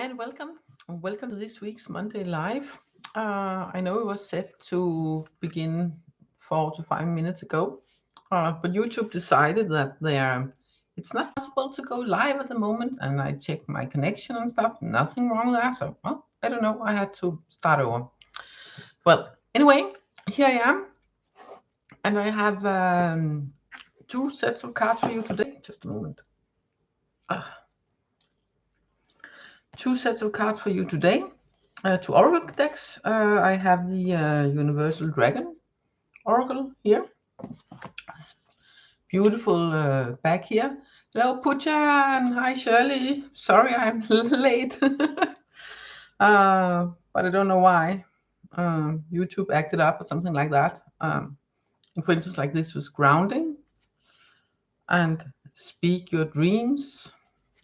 and welcome to this week's Monday Live. I know it was set to begin 4 to 5 minutes ago, but YouTube decided that it's not possible to go live at the moment, and I checked my connection and stuff. Nothing wrong there, so well, I don't know. I had to start over. Well, anyway, here I am, and I have two sets of cards for you today. Just a moment. Two sets of cards for you today. Two Oracle decks. I have the Universal Dragon Oracle here. This beautiful back here. Hello, Pooja, and hi, Shirley. Sorry I'm late. But I don't know why. YouTube acted up or something like that. For instance, like this was grounding. And speak your dreams.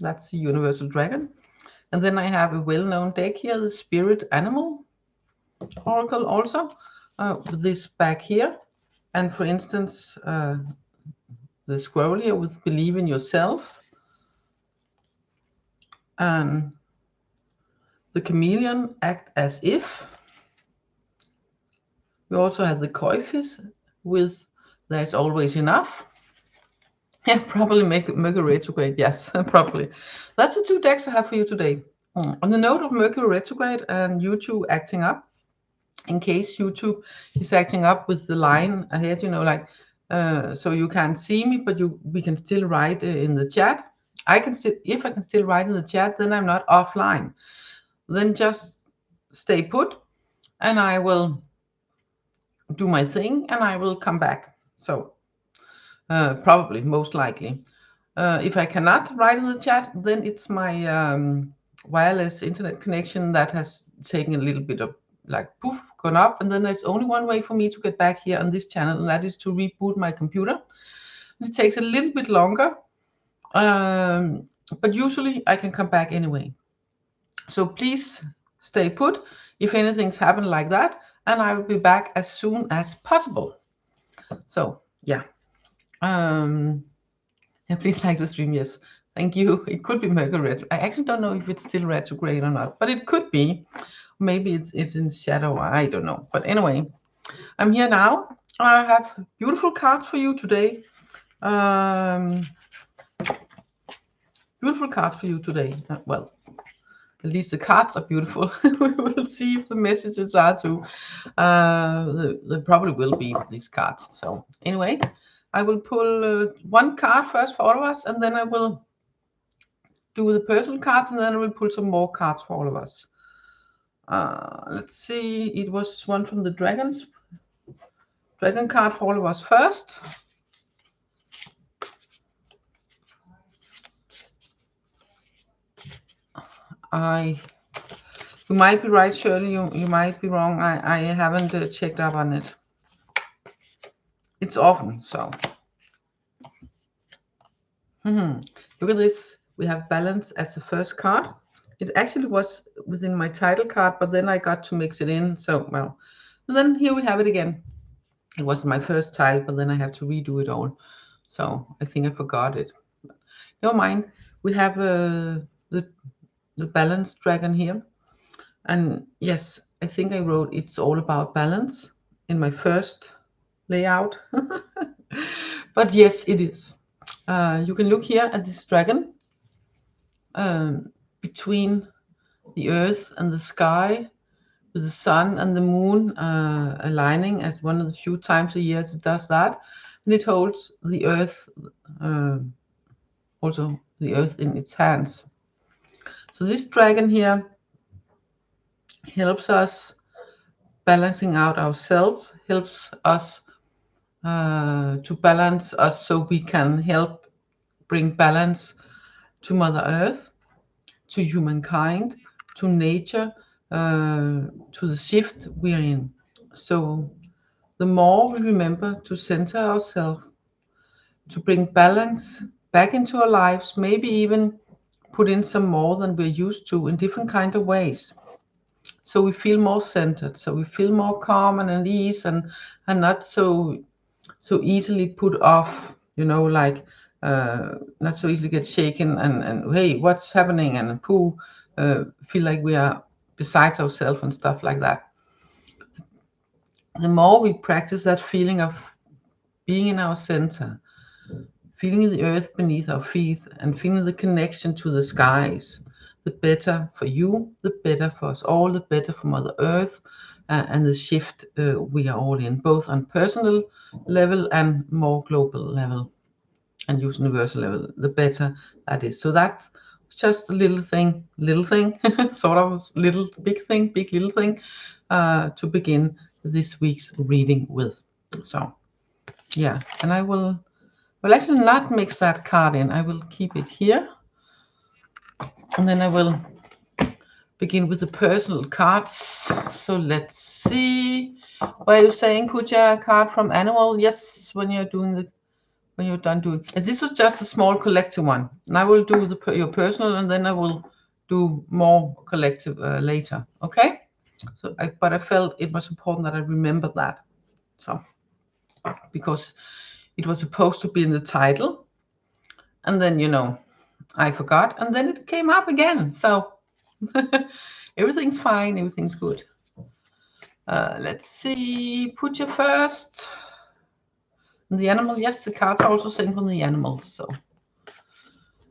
That's the Universal Dragon. And then I have a well-known deck here, the Spirit Animal Oracle also, with this back here. And for instance, the squirrel here with Believe in Yourself. And the chameleon, Act as If. We also have the koi fish with There's Always Enough. Yeah, probably Mercury retrograde. Yes, probably. That's the two decks I have for you today. On the note of Mercury retrograde and YouTube acting up, in case YouTube is acting up with the line ahead, like, so you can't see me, but we can still write in the chat. If I can still write in the chat, then I'm not offline. Then just stay put, and I will do my thing, and I will come back. So. Probably, most likely. If I cannot write in the chat, then it's my wireless internet connection that has taken a little bit of poof, gone up. And then there's only one way for me to get back here on this channel, and that is to reboot my computer. It takes a little bit longer, but usually I can come back anyway. So please stay put if anything's happened like that, and I will be back as soon as possible. So, yeah. Yeah, please like the stream. Yes, thank you. It could be Mercury retro. I actually don't know if it's still retrograde or not, but it could be. Maybe it's in shadow. I don't know. But anyway, I'm here now. I have beautiful cards for you today. Beautiful cards for you today. Well, at least the cards are beautiful. We will see if the messages are too. They probably will be these cards. So anyway. I will pull one card first for all of us, and then I will do the personal cards, and then I will pull some more cards for all of us. Let's see. It was one from the dragon card for all of us first. You might be right, Shirley. You might be wrong. I haven't checked up on it. It's often so. Look at this. We have balance as the first card. It actually was within my title card, but then I got to mix it in. So, well, and then here we have it again. It was my first tile, but then I have to redo it all. So I think I forgot it. Never mind. We have the balance dragon here. And yes, I think I wrote It's All About Balance in my first layout. But yes, it is. You can look here at this dragon between the earth and the sky, with the sun and the moon aligning as one of the few times a year it does that. And it holds the earth, also the earth in its hands. So this dragon here helps us balancing out ourselves, helps us to balance us so we can help bring balance to Mother Earth, to humankind, to nature, to the shift we are in. So the more we remember to center ourselves, to bring balance back into our lives, maybe even put in some more than we're used to in different kind of ways. So we feel more centered, so we feel more calm and at ease, and not so easily put off, not so easily get shaken and hey, what's happening, and pooh, feel like we are besides ourselves and stuff like that. The more we practice that feeling of being in our center, feeling the earth beneath our feet, and feeling the connection to the skies, the better for you, the better for us all, the better for Mother Earth, and the shift we are all in, both on personal level and more global level and universal level, the better that is. So that's just a little thing, sort of little big thing, big little thing, to begin this week's reading with. So yeah, and I will actually not mix that card in. I will keep it here, and then I will begin with the personal cards. So let's see. What are you saying? Put your card from Animal. Yes, when you're done doing. As this was just a small collective one, and I will do your personal, and then I will do more collective later. Okay. So, but I felt it was important that I remembered that. So, because it was supposed to be in the title, and then I forgot, and then it came up again. So everything's fine, everything's good. Let's see. Put your first. The animal, yes, the cards are also saying from the animals.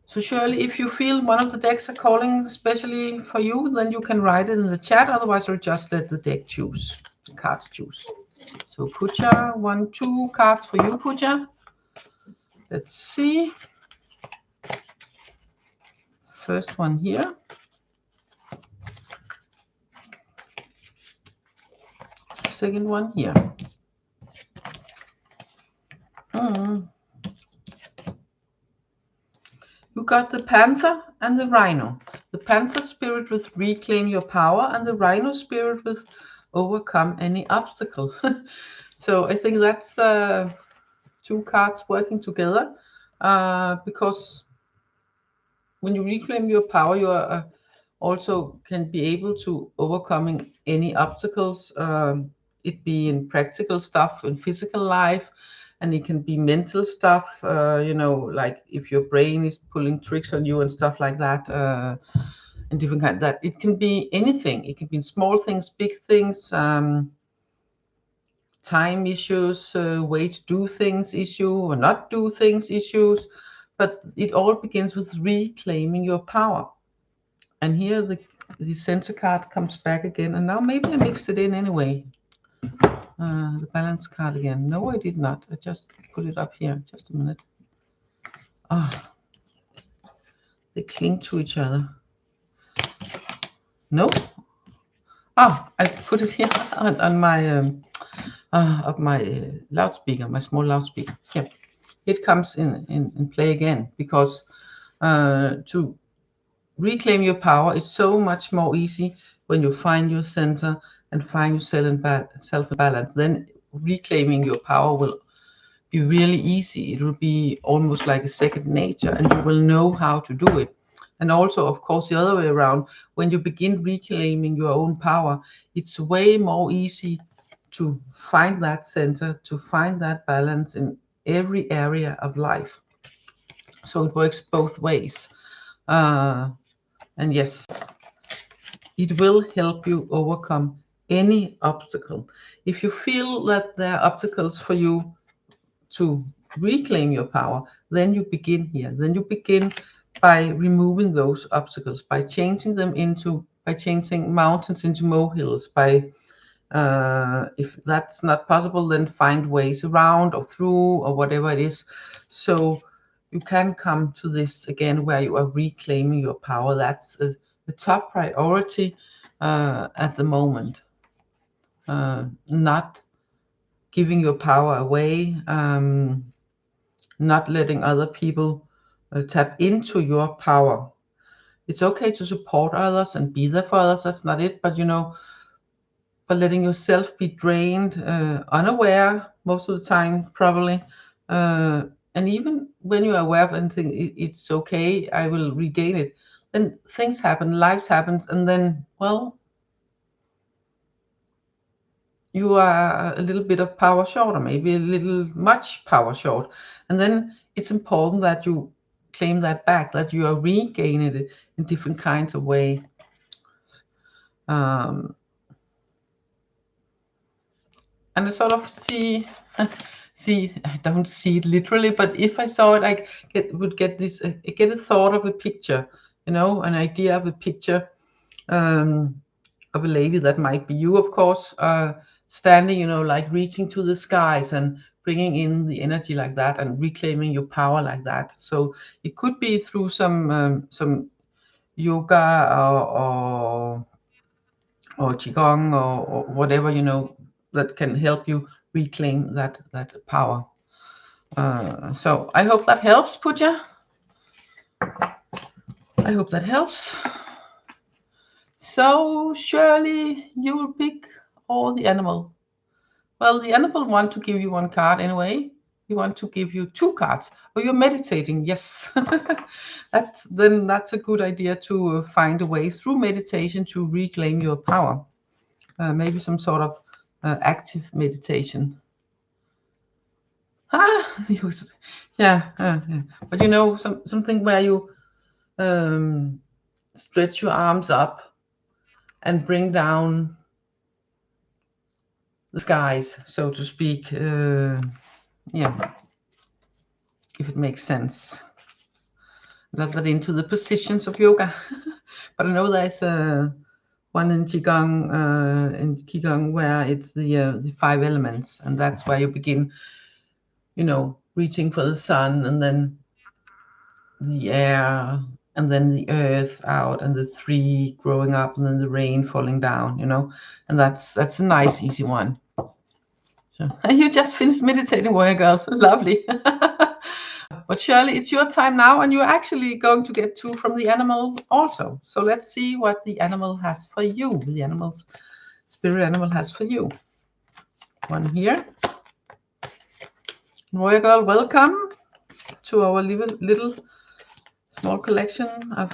So surely, if you feel one of the decks are calling especially for you, then you can write it in the chat. Otherwise, or just let the deck choose. The cards choose. So Puja, 1, 2 cards for you, Puja. Let's see. First one here. Second one here. You got the Panther and the Rhino. The Panther spirit with reclaim your power, and the Rhino spirit with overcome any obstacle. So I think that's 2 cards working together, because when you reclaim your power, you are also can be able to overcoming any obstacles. It be in practical stuff in physical life, and it can be mental stuff, like if your brain is pulling tricks on you and stuff like that, and different kind of that. It can be anything. It can be small things, big things, time issues, way to do things issue or not do things issues, but it all begins with reclaiming your power. And here the center card comes back again, and now maybe I mixed it in anyway. The balance card again. No, I did not. I just put it up here. Just a minute. They cling to each other. No. I put it here on my loudspeaker, my small loudspeaker. Here. It comes in play again, because to reclaim your power is so much more easy when you find your center and find yourself in balance. Then reclaiming your power will be really easy. It will be almost like a second nature, and you will know how to do it. And also, of course, the other way around, when you begin reclaiming your own power, it's way more easy to find that center, to find that balance in every area of life. So it works both ways. And yes, it will help you overcome any obstacle. If you feel that there are obstacles for you to reclaim your power, then you begin here. Then you begin by removing those obstacles, by changing mountains into molehills, by if that's not possible, then find ways around or through or whatever it is. So you can come to this again where you are reclaiming your power. That's the top priority at the moment. Not giving your power away, not letting other people tap into your power. It's okay to support others and be there for others. That's not it. But but letting yourself be drained, unaware most of the time, probably. And even when you are aware of anything, it's okay, I will regain it. Then things happen, life happens, and then, well, you are a little bit of power short, or maybe a little much power short. And then it's important that you claim that back, that you are regaining it in different kinds of way. And I sort of see, I don't see it literally, but if I saw it, I would get this, get a thought of a picture, you know, an idea of a picture of a lady that might be you, of course, standing, you know, like reaching to the skies and bringing in the energy like that and reclaiming your power like that. So it could be through some yoga or qigong or whatever, you know, that can help you reclaim that power. So I hope that helps, Pooja. I hope that helps. So surely you will pick all the animal. Well, the animal want to give you one card anyway. You want to give you 2 cards. Oh, you're meditating. Yes. That's a good idea to find a way through meditation to reclaim your power. Maybe some sort of active meditation. Yeah. But you know, something where you stretch your arms up and bring down the skies, so to speak. Yeah, if it makes sense. Not that into the positions of yoga, but I know there's one in Qigong where it's the 5 elements, and that's where you begin, you know, reaching for the sun, and then the air, and then the earth out, and the 3 growing up, and then the rain falling down, you know, and that's a nice easy one. So you just finished meditating, warrior girl. Lovely. But Shirley, it's your time now, and you're actually going to get 2 from the animal also. So let's see what the animal has for you. The spirit animal has for you. One here. Warrior girl, welcome to our little small collection of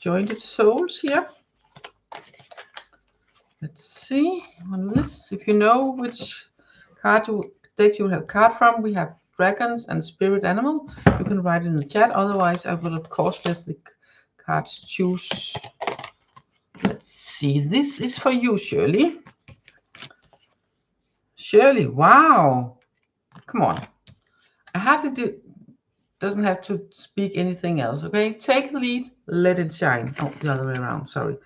jointed souls here. Let's see on this. If you know which deck you have card from, we have dragons and spirit animal. You can write in the chat. Otherwise, I will of course let the cards choose. Let's see. This is for you, Shirley. Shirley, wow. Come on. I hardly doesn't have to speak anything else. Okay, take the lead, let it shine. Oh, the other way around. Sorry.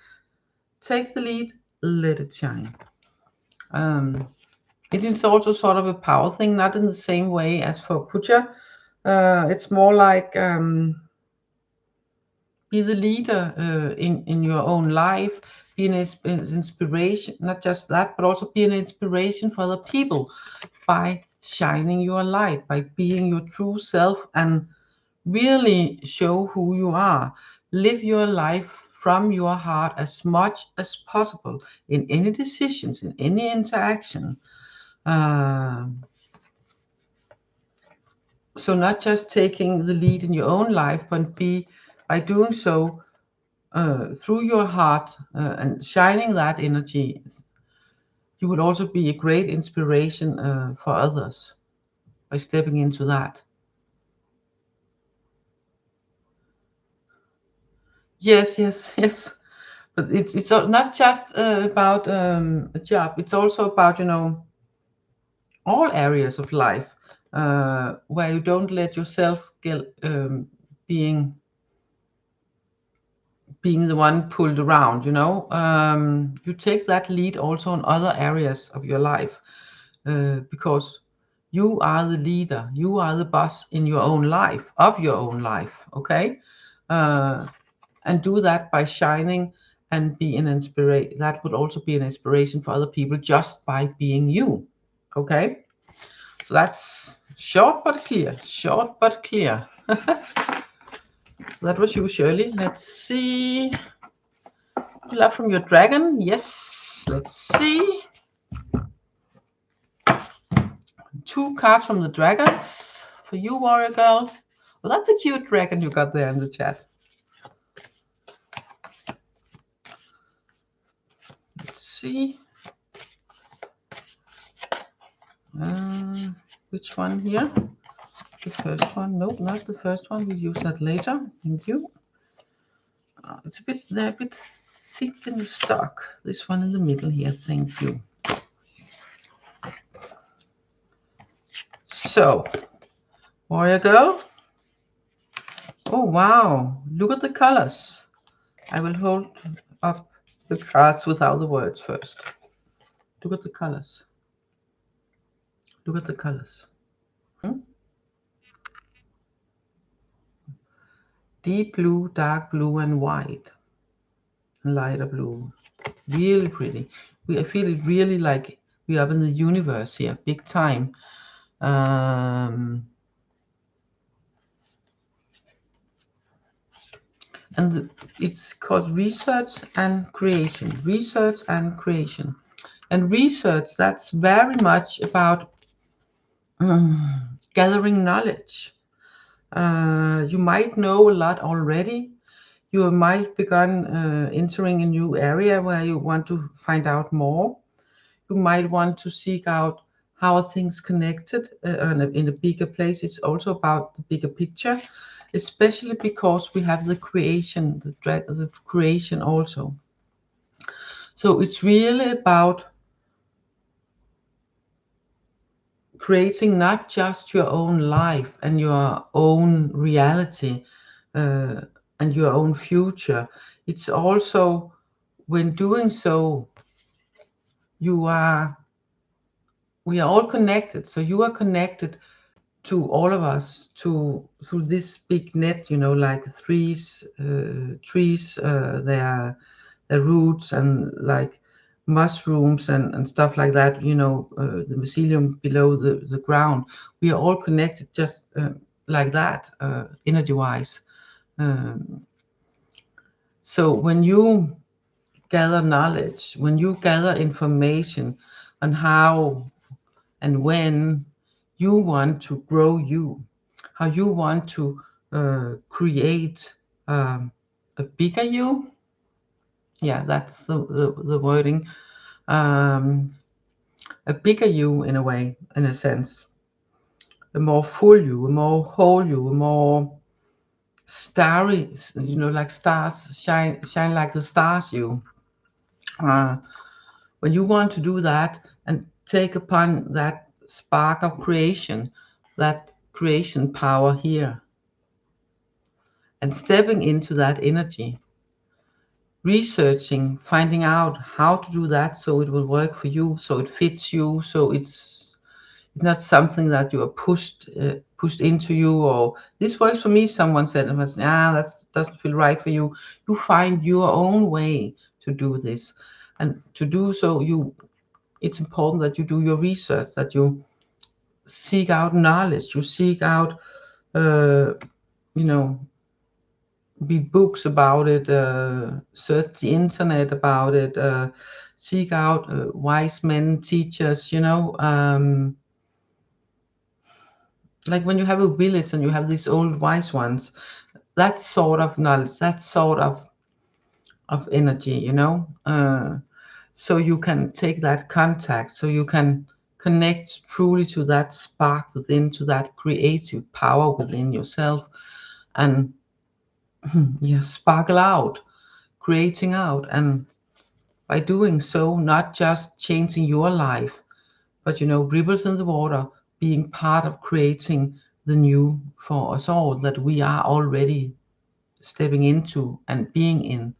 Take the lead, let it shine. It is also sort of a power thing, not in the same way as for Pooja. It's more like be the leader in your own life, be an inspiration, not just that, but also be an inspiration for other people by shining your light, by being your true self and really show who you are. Live your life from your heart as much as possible in any decisions, in any interaction. So not just taking the lead in your own life, but by doing so through your heart and shining that energy, you would also be a great inspiration for others by stepping into that. Yes. But it's not just about a job. It's also about, you know, all areas of life where you don't let yourself get being the one pulled around, you know. You take that lead also in other areas of your life because you are the leader, you are the boss in your own life, of your own life, okay? And do that by shining and be an inspiration. That would also be an inspiration for other people just by being you, okay? So that's short but clear, short but clear. So that was you, Shirley. Let's see. Love from your dragon. Yes. Let's see. 2 cards from the dragons for you, warrior girl. Well, that's a cute dragon you got there in the chat. Let's see. Which one here? The first one? Nope, not the first one. We'll use that later. Thank you. It's a bit, they're a bit thick in the stock. This one in the middle here, thank you. So, warrior girl. Oh wow, look at the colors. I will hold up the cards without the words first. Look at the colors. Look at the colors. Deep blue, dark blue, and white. Lighter blue. Really pretty. I feel it really like we're up in the universe here, big time. And it's called research and creation. Research and creation. And research, that's very much about gathering knowledge. You might know a lot already. You might begin entering a new area where you want to find out more. You might want to seek out how are things connected in a bigger place. It's also about the bigger picture, especially because we have the creation, the creation also. So it's really about creating not just your own life and your own reality and your own future. It's also, when doing so, we are all connected. So you are connected to all of us through this big net, like trees, their roots, and like mushrooms and stuff like that, the mycelium below the ground. We are all connected just like that, energy wise. So when you gather knowledge, when you gather information on how and when you want to grow how you want to create a bigger you. Yeah, that's the wording. A bigger you, in a way, in a sense. A more full you, a more whole you, a more starry, like stars, shine like the stars you. When you want to do that and take upon that spark of creation, that creation power here, and stepping into that energy, researching, finding out how to do that so it will work for you, so it fits you, so it's not something that you are pushed into you, or this works for me, someone said, and that doesn't feel right for you. You find your own way to do this, and to do so, it's important that you do your research, that you seek out knowledge, you seek out read books about it, search the internet about it, seek out wise men, teachers, like when you have a village and you have these old wise ones, that sort of knowledge, that sort of energy, so you can take that contact, so you can connect truly to that spark within, to that creative power within yourself, and sparkle out, creating out, and by doing so, not just changing your life, but ripples in the water, being part of creating the new for us all that we are already stepping into and being in.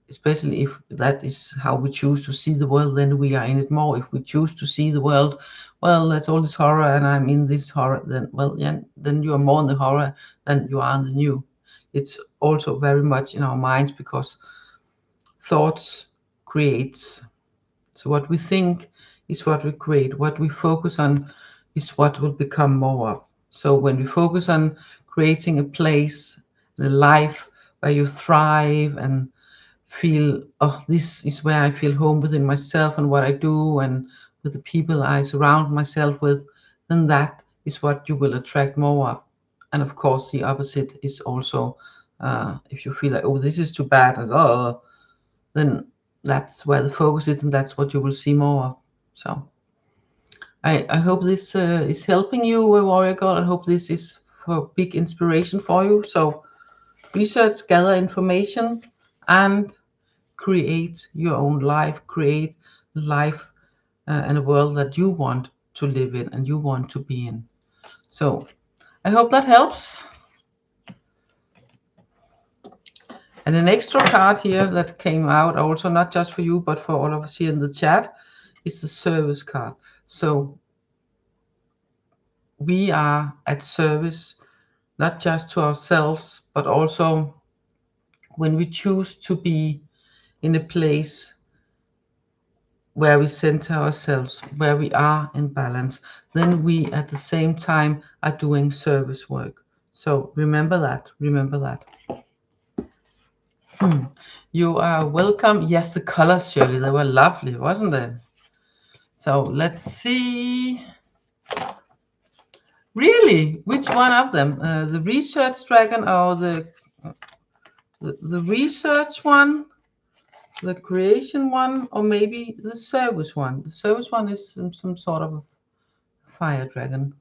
Especially if that is how we choose to see the world, then we are in it more. If we choose to see the world, well, there's all this horror and I'm in this horror, then, well, yeah, then you are more in the horror than you are in the new. It's also very much in our minds, because thoughts creates. So what we think is what we create. What we focus on is what will become more of. So when we focus on creating a place, a life where you thrive and feel, oh, this is where I feel home within myself and what I do and with the people I surround myself with, then that is what you will attract more of. And of course, the opposite is also, if you feel like, oh, this is too bad, and then that's where the focus is, and that's what you will see more of. So I hope this is helping you, warrior girl. I hope this is for big inspiration for you. So Research, gather information, and create your own life. Create life and a world that you want to live in and you want to be in. So I hope that helps. And an extra card here that came out also, not just for you, but for all of us here in the chat, is the service card. So we are at service, not just to ourselves, but also when we choose to be in a place where we center ourselves, where we are in balance, then we at the same time are doing service work. So remember that, remember that. You are welcome. Yes, the colors, Shirley, they were lovely, wasn't they? So let's see. Really, which one of them? The research dragon or the research one, the creation one, or maybe the service one? The service one is some sort of a fire dragon.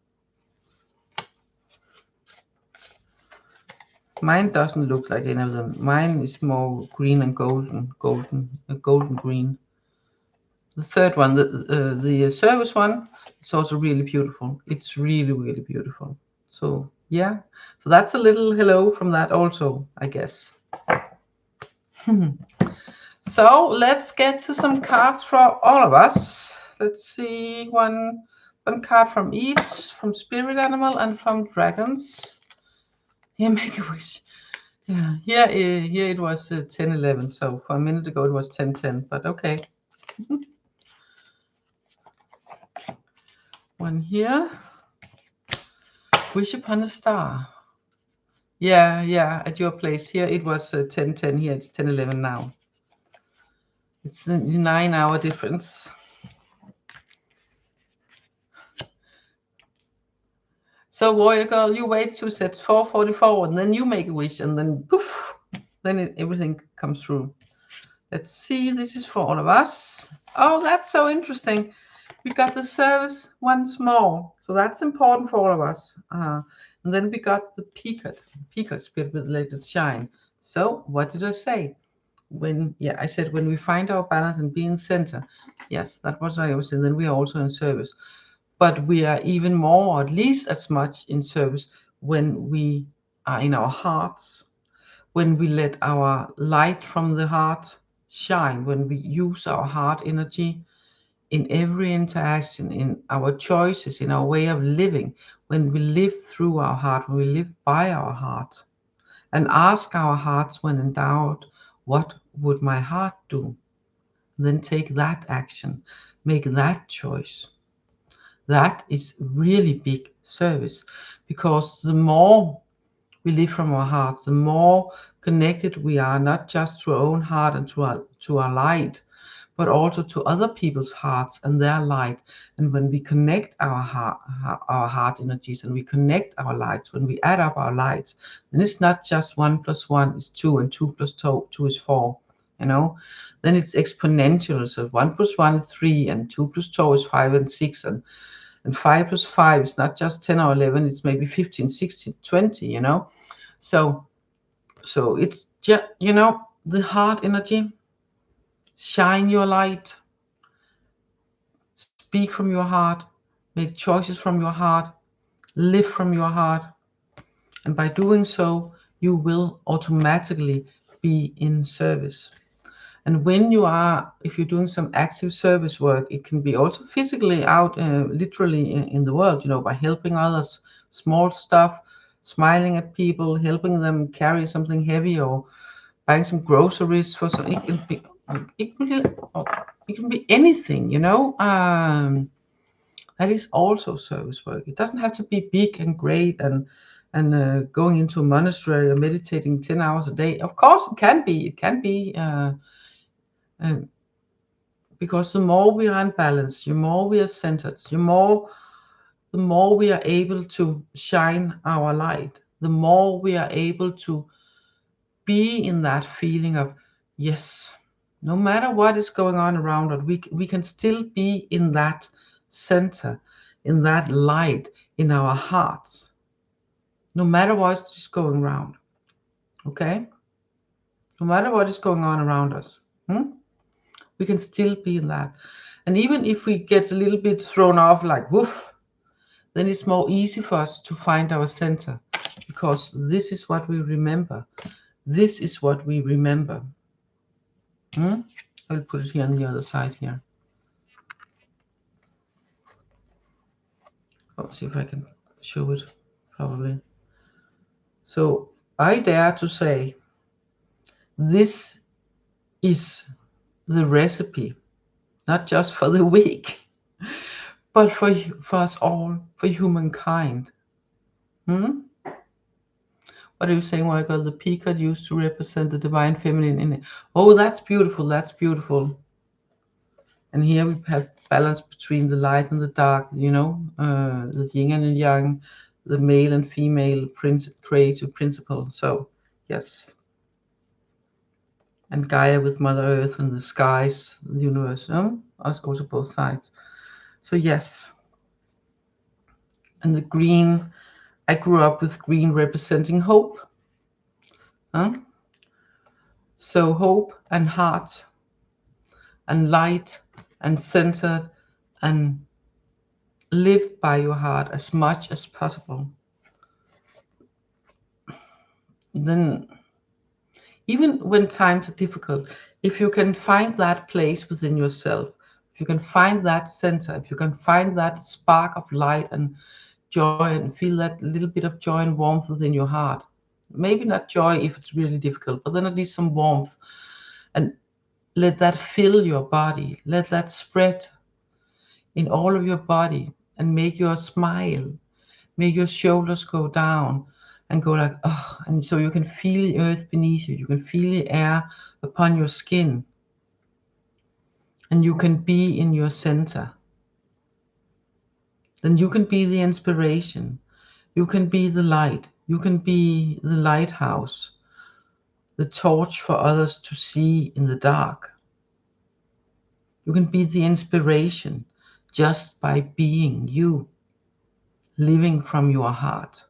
Mine doesn't look like any of them. Mine is more green and golden green. The third one, the service one, is also really beautiful. It's really, really beautiful. So yeah, so that's a little hello from that also, I guess. So let's get to some cards for all of us. Let's see, one card from each, from spirit animal and from dragons. Here, make a wish. Yeah, here it was 10:11. So for a minute ago it was 10:10. But okay. One here. Wish upon a star. Yeah, at your place. Here it was 10:10. Here it's 10:11 now. It's a 9-hour difference. So warrior girl, you wait to set 4:44 and then you make a wish and then poof, then everything comes through. Let's see, this is for all of us. Oh, that's so interesting. We got the service once more. So that's important for all of us. And then we got the Peacock spirit with let it shine. So what did I say? I said when we find our balance and be in center. Yes, that was what I was saying. Then we are also in service. But we are even more, or at least as much in service when we are in our hearts, when we let our light from the heart shine, when we use our heart energy in every interaction, in our choices, in our way of living, when we live through our heart, when we live by our heart, and ask our hearts when in doubt, what would my heart do? And then take that action, make that choice. That is really big service, because the more we live from our hearts, the more connected we are, not just to our own heart and to our light, but also to other people's hearts and their light. And when we connect our heart energies and we connect our lights, when we add up our lights, then it's not just 1 + 1 is 2 and 2 + 2 is 4. Then it's exponential. So 1 + 1 is 3 and 2 + 2 is 5 and 6 and 5 + 5 is not just 10 or 11, it's maybe 15, 16, 20, So it's just, the heart energy, shine your light, speak from your heart, make choices from your heart, live from your heart. And by doing so, you will automatically be in service. And when if you're doing some active service work, it can be also physically out, literally in the world, by helping others, small stuff, smiling at people, helping them carry something heavy, or buying some groceries for some. It can be anything, that is also service work. It doesn't have to be big and great and going into a monastery or meditating 10 hours a day. Of course, it can be. Because the more we are in balance, the more we are centered, the more we are able to shine our light, the more we are able to be in that feeling of, yes, no matter what is going on around us, we can still be in that center, in that light, in our hearts, no matter what is going around. Okay? No matter what is going on around us, we can still be in that. And even if we get a little bit thrown off, like woof, then it's more easy for us to find our center, because this is what we remember. This is what we remember. I'll put it here on the other side here. Let's see if I can show it probably. So I dare to say this is the recipe, not just for the week, but for us all, for humankind. What are you saying, Orakel? The peacock used to represent the divine feminine in it. Oh, that's beautiful. That's beautiful. And here we have balance between the light and the dark, the yin and the yang, the male and female creative principle. So, yes. And Gaia with Mother Earth and the skies, the universe, us also both sides. So, yes. And the green, I grew up with green representing hope. So, hope and heart and light and centered, and live by your heart as much as possible. Then, even when times are difficult, if you can find that place within yourself, if you can find that center, if you can find that spark of light and joy, and feel that little bit of joy and warmth within your heart, maybe not joy if it's really difficult, but then at least some warmth, and let that fill your body, let that spread in all of your body, and make your smile, make your shoulders go down and go like, oh, and so you can feel the earth beneath you, you can feel the air upon your skin, and you can be in your center. Then you can be the inspiration, you can be the light, you can be the lighthouse, the torch for others to see in the dark. You can be the inspiration just by being you, living from your heart.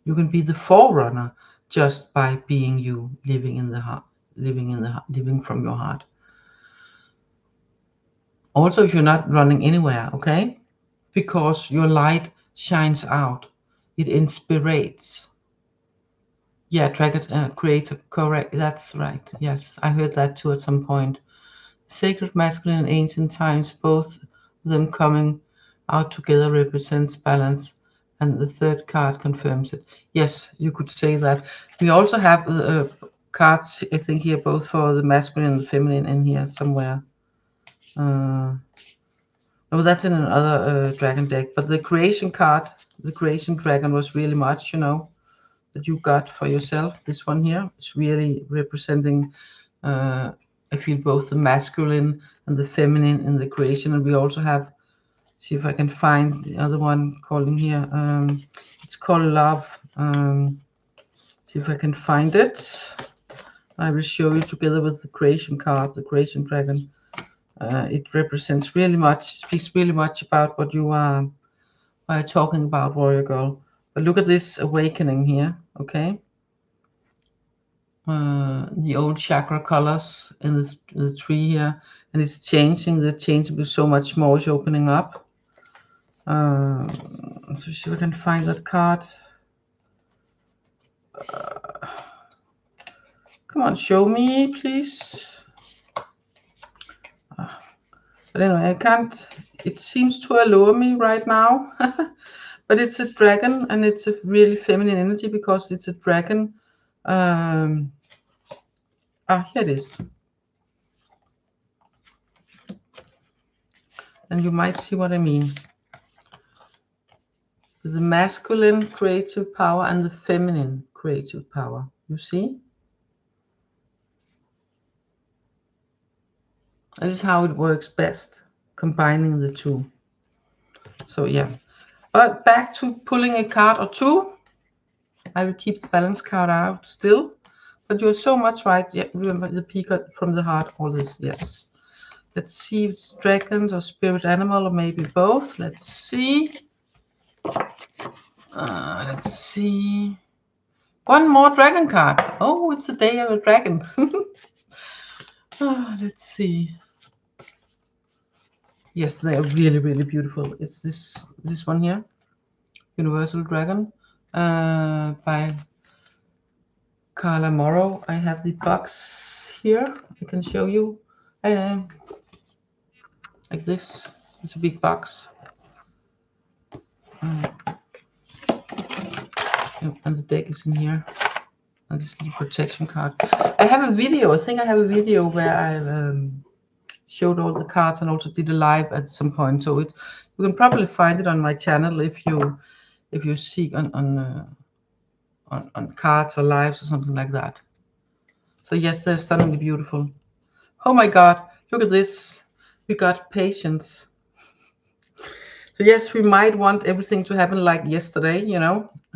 You can be the forerunner just by being you, living in the heart, living from your heart. Also, if you're not running anywhere, okay? Because your light shines out, it inspirates. Yeah, dragons creator, correct. That's right. Yes, I heard that too at some point. Sacred masculine and ancient times, both of them coming out together, represents balance, and the third card confirms it. Yes, you could say that. We also have cards, I think, here both for the masculine and the feminine in here somewhere. No, that's in another dragon deck. But the creation card, the creation dragon, was really much, that you got for yourself. This one here is really representing, I feel, both the masculine and the feminine in the creation. And we also have, see if I can find the other one calling here. It's called love. See if I can find it. I will show you together with the creation card, the creation dragon. It represents really much, speaks really much about what you are talking about, warrior girl. But look at this awakening here, okay? The old chakra colors in the tree here, and it's changing. The change will be so much more is opening up. So see if I can find that card. Come on, show me, please. But anyway, I can't. It seems to allure me right now. But it's a dragon, and it's a really feminine energy because it's a dragon. Here it is. And you might see what I mean. The masculine creative power and the feminine creative power. You see? This is how it works best, combining the two. So yeah. But back to pulling a card or two. I will keep the balance card out still. But you're so much right. Yeah, remember the peacock from the heart, all this. Yes. Let's see if it's dragons or spirit animal or maybe both. Let's see. Let's see. One more dragon card. Oh, it's the day of a dragon. Oh, let's see. Yes, they are really, really beautiful. It's this one here, Universal Dragon, by Carla Morrow. I have the box here. I can show you. Like this. It's a big box. And the deck is in here. And this is the protection card. I have a video. I think I have a video where I showed all the cards and also did a live at some point. So you can probably find it on my channel if you seek on cards or lives or something like that. So yes, they're stunningly beautiful. Oh my God, look at this. We got patience. So yes, we might want everything to happen like yesterday,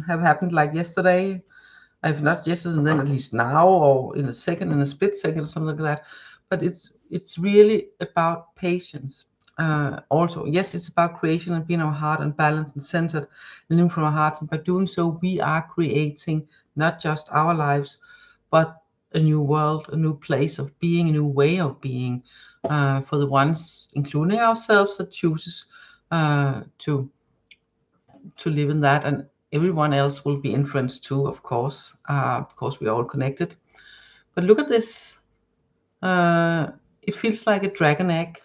have happened like yesterday. If not yesterday, then at least now, or in a second, in a split second, or something like that. But it's really about patience. Also, yes, it's about creation and being our heart and balanced and centered and living from our hearts. And by doing so, we are creating not just our lives, but a new world, a new place of being, a new way of being, for the ones, including ourselves, that chooses to live in that, and everyone else will be influenced too, of course. Because we're all connected. But look at this. It feels like a dragon egg.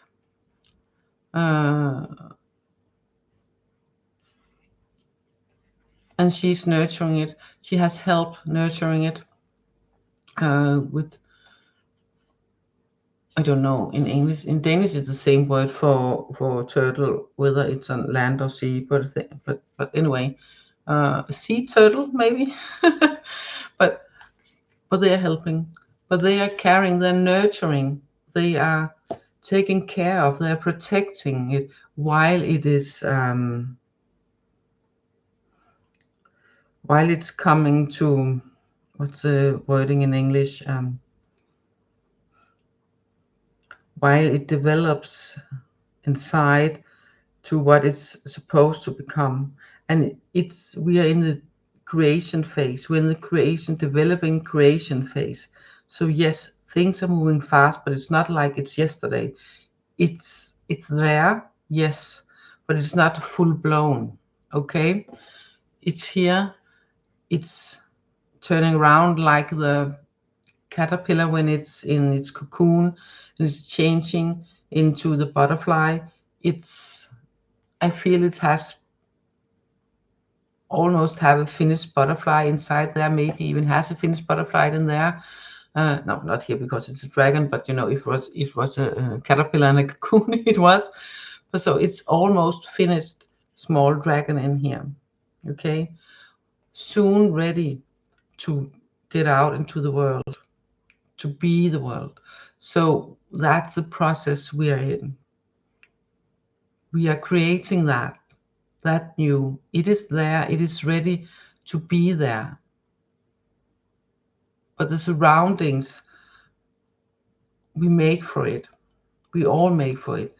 And she's nurturing it. She has help nurturing it with, I don't know, in English. In Danish, it's the same word for turtle, whether it's on land or sea. But anyway, a sea turtle maybe. but they are helping. But they are caring. They're nurturing. They are taking care of. They're protecting it while it is. While it's coming to, what's the wording in English? While it develops inside to what it's supposed to become. And we are in the creation phase. We're in the developing creation phase. So yes, things are moving fast, but it's not like it's yesterday. It's there, yes, but it's not full blown. Okay, it's here. It's turning around like the caterpillar when it's in its cocoon and it's changing into the butterfly. I feel it has almost have a finished butterfly inside there, maybe even has a finished butterfly in there. No, not here because it's a dragon, but if it was a caterpillar and a cocoon, it was. But so it's almost finished small dragon in here. Okay, soon ready to get out into the world, to be the world. So that's the process we are in. We are creating that new. It is there. It is ready to be there. But the surroundings we make for it. We all make for it.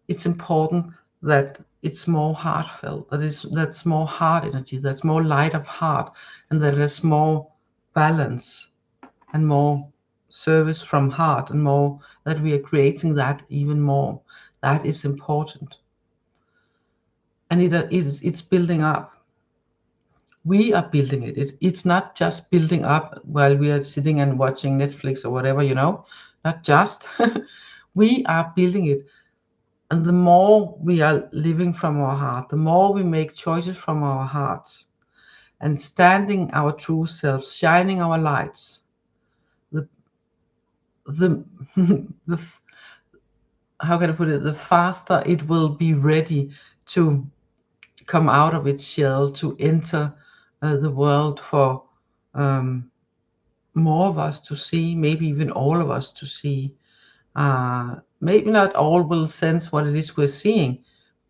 It's important that it's more heartfelt. That's more heart energy. That's more light of heart, and that there's more balance and more service from heart, and more that we are creating that even more. That is important, and it's building up. We are building it. It's not just building up while we are sitting and watching Netflix or whatever, not just. We are building it. And the more we are living from our heart, the more we make choices from our hearts and standing our true selves, shining our lights, the how can I put it, the faster it will be ready to come out of its shell, to enter the world for more of us to see, maybe even all of us to see. Maybe not all will sense what it is we're seeing,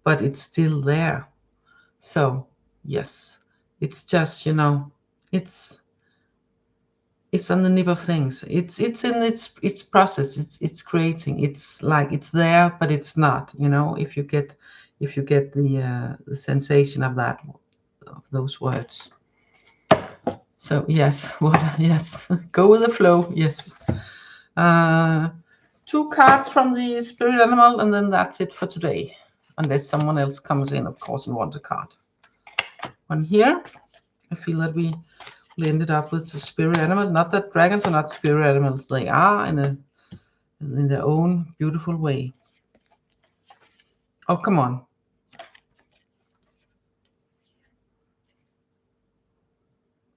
but it's still there. So yes, it's just, it's on the nip of things. It's in its process. It's creating. It's like it's there, but it's not. If you get the sensation of that, of those words. So yes, what? Yes, go with the flow. Yes. Uh, 2 cards from the spirit animal, and then that's it for today. Unless someone else comes in, of course, and wants a card. One here. I feel that we ended up with the spirit animal. Not that dragons are not spirit animals; they are in their own beautiful way. Oh, come on.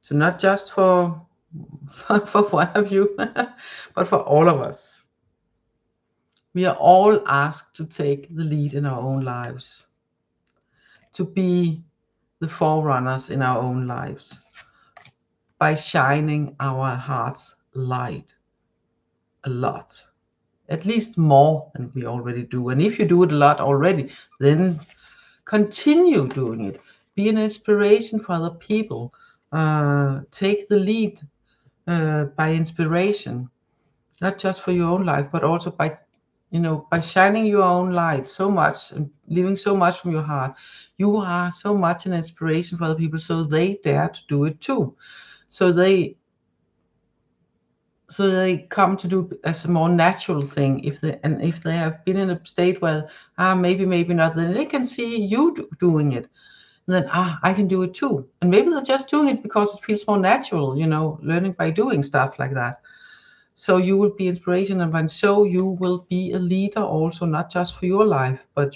So not just for for one of you, but for all of us. We are all asked to take the lead in our own lives, to be the forerunners in our own lives by shining our heart's light a lot, at least more than we already do. And if you do it a lot already, then continue doing it. Be an inspiration for other people. Take the lead by inspiration, not just for your own life, but also by, by shining your own light so much and living so much from your heart. You are so much an inspiration for other people, so they dare to do it too. So they come to do as a more natural thing. If they have been in a state where maybe not, then they can see you doing it. And then I can do it too. And maybe they're just doing it because it feels more natural, learning by doing stuff like that. So you will be inspiration, and so you will be a leader also, not just for your life, but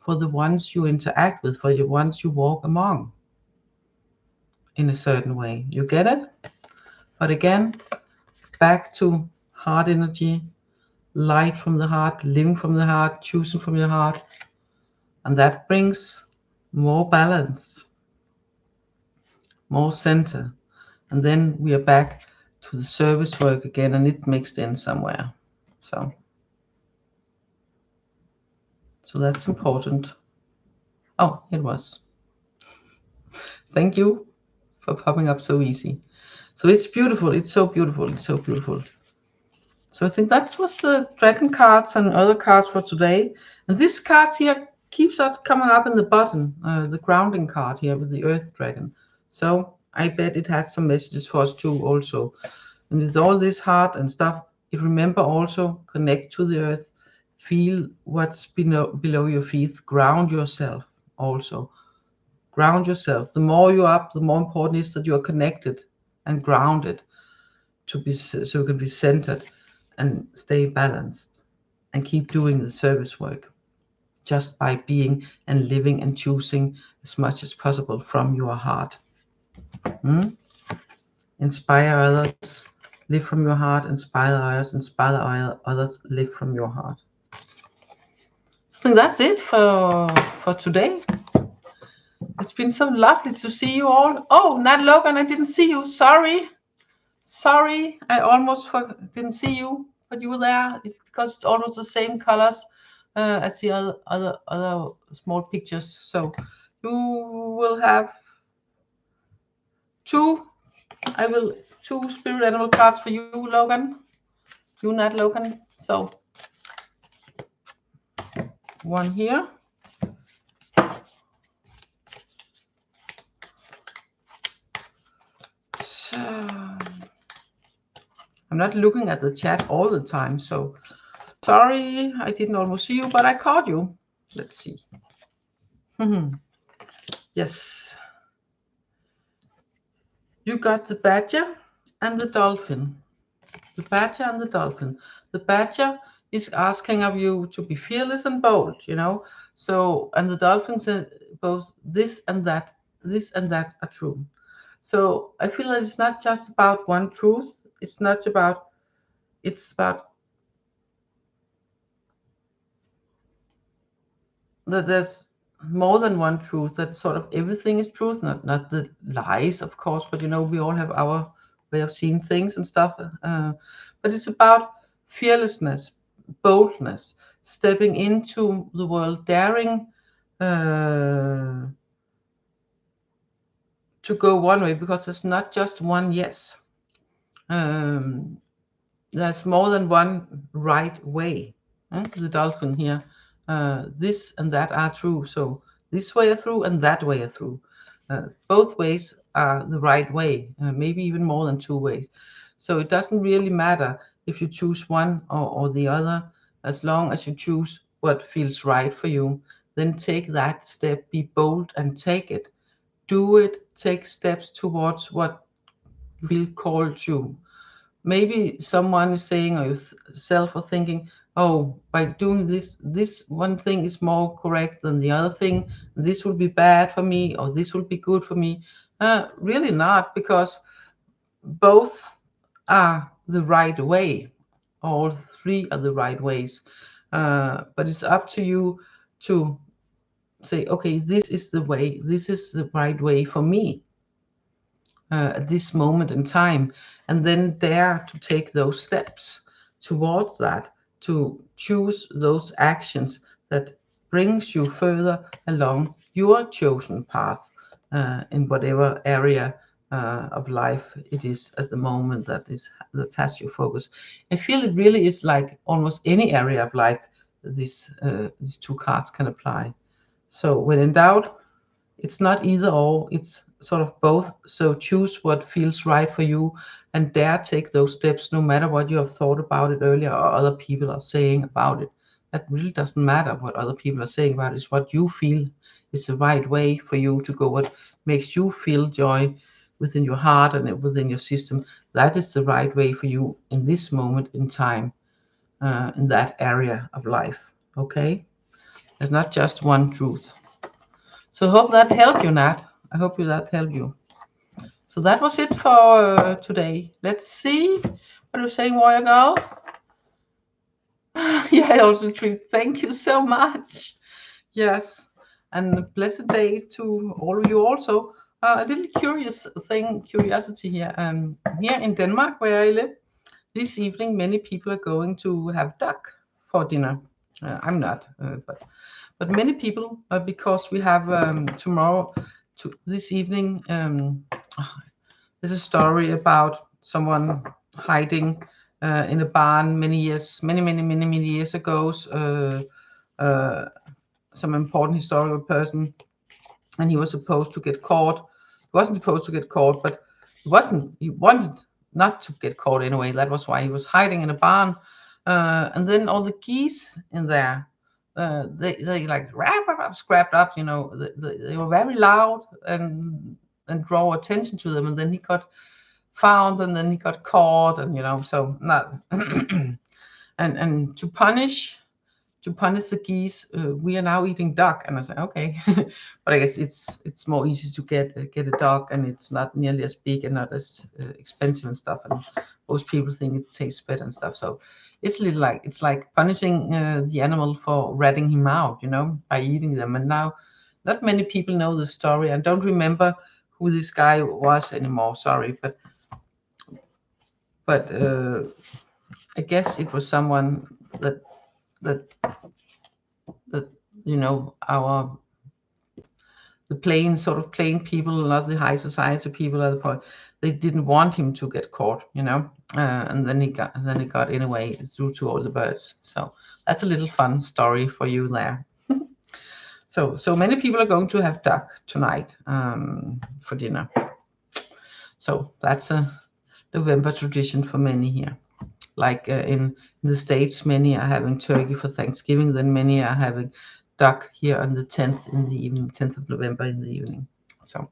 for the ones you interact with, for the ones you walk among in a certain way. You get it? But again, back to heart energy, light from the heart, living from the heart, choosing from your heart. And that brings more balance, more center. And then we are back to the service work again, and it mixed in somewhere. So that's important. Oh, it was. Thank you for popping up so easy. So it's beautiful. It's so beautiful. It's so beautiful. So I think that was the dragon cards and other cards for today. And this card here keeps on coming up in the bottom, the grounding card here with the earth dragon. So I bet it has some messages for us too also. And with all this heart and stuff, remember also connect to the earth, feel what's below your feet, ground yourself also. Ground yourself. The more you're up, the more important it is that you are connected and grounded so you can be centered and stay balanced and keep doing the service work just by being and living and choosing as much as possible from your heart. Inspire others, live from your heart. Inspire others, live from your heart. I think that's it for today. It's been so lovely to see you all. Oh, Nat Logan, I didn't see you. Sorry, I almost didn't see you, but you were there because it's almost the same colors as the other small pictures. So you will have two spirit animal cards for you, Logan. You, Nat Logan. So one here. So I'm not looking at the chat all the time, so sorry I didn't almost see you, but I caught you. Let's see. Yes. You got the badger and the dolphin. The badger and the dolphin. The badger is asking of you to be fearless and bold, So, and the dolphin says both this and that are true. So I feel that it's not just about one truth. It's about that there's more than one truth, that sort of everything is truth, not the lies, of course, but we all have our way of seeing things and stuff. But it's about fearlessness, boldness, stepping into the world, daring to go one way, because there's not just one yes. There's more than one right way. The dolphin here. This and that are true. So this way are through and that way are through. Both ways are the right way, maybe even more than two ways. So it doesn't really matter if you choose one or the other, as long as you choose what feels right for you. Then take that step, be bold and take it. Do it, take steps towards what you feel called to. Maybe someone is saying, or yourself are thinking, oh, by doing this one thing is more correct than the other thing. This will be bad for me, or this will be good for me. Really not, because both are the right way. All three are the right ways. But it's up to you to say, okay, this is the way, this is the right way for me at this moment in time, and then dare to take those steps towards that, to choose those actions that brings you further along your chosen path in whatever area of life it is at the moment that has your focus. I feel it really is like almost any area of life these two cards can apply. So when in doubt, it's not either or, it's sort of both. So choose what feels right for you and dare take those steps, no matter what you have thought about it earlier or other people are saying about it. That really doesn't matter what other people are saying about it. It's what you feel is the right way for you to go, what makes you feel joy within your heart and within your system. That is the right way for you in this moment in time, in that area of life. Okay? There's not just one truth. So I hope that helped you, Nat. I hope that helped you. So that was it for today. Let's see what you're saying, Warrior Girl. Yeah, I also treat. Thank you so much. Yes, and blessed day to all of you also. A little curiosity here. Here in Denmark, where I live, this evening many people are going to have duck for dinner. I'm not, but many people, because we have tomorrow, this evening, there's a story about someone hiding in a barn many years ago. Some important historical person, and he was supposed to get caught. He wasn't supposed to get caught, but he wanted not to get caught anyway. That was why he was hiding in a barn. And then all the geese in there, they like scrapped up, they were very loud and draw attention to them. And then he got found, and then he got caught, and so not and to punish the geese, we are now eating duck. And I said, okay, but I guess it's more easy to get a duck, and it's not nearly as big and not as expensive and stuff. And most people think it tastes better and stuff. So it's like punishing the animal for ratting him out, by eating them. And now, not many people know the story. I don't remember who this guy was anymore. Sorry, but I guess it was someone that that our the plain people, not the high society people at the point. They didn't want him to get caught, and then he got anyway due to all the birds. So that's a little fun story for you there. So many people are going to have duck tonight for dinner. So that's a November tradition for many here. Like in the States, many are having turkey for Thanksgiving. Then many are having duck here on the 10th in the evening, 10th of November in the evening. So,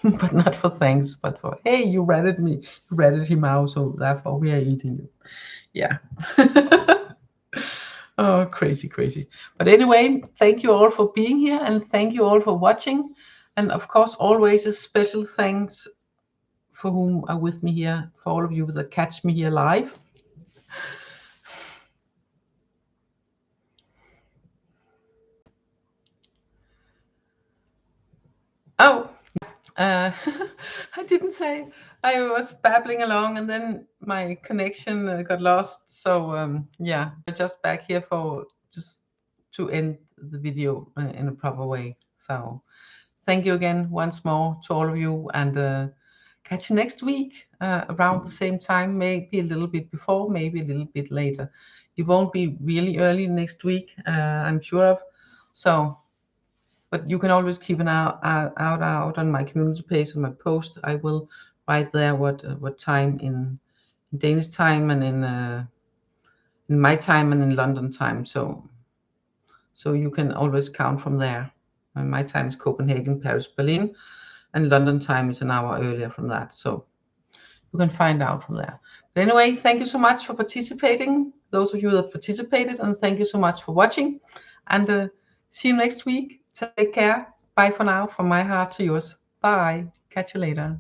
but not for thanks, but for, hey, you ratted him out, so therefore we are eating you. Yeah. Oh, crazy. But anyway, thank you all for being here, and thank you all for watching. And of course, always a special thanks for whom are with me here, for all of you that catch me here live. Oh, I didn't say. I was babbling along, and then my connection got lost. So yeah, just back here for just to end the video in a proper way. So thank you again once more to all of you, and catch you next week around the same time, maybe a little bit before, maybe a little bit later. It won't be really early next week, I'm sure of. So But you can always keep an eye out on my community page and my post. I will write there what time in Danish time and in my time and in London time. So you can always count from there. And my time is Copenhagen, Paris, Berlin, and London time is an hour earlier from that. So you can find out from there. But anyway, thank you so much for participating, those of you that participated, and thank you so much for watching. And see you next week. Take care. Bye for now, from my heart to yours. Bye. Catch you later.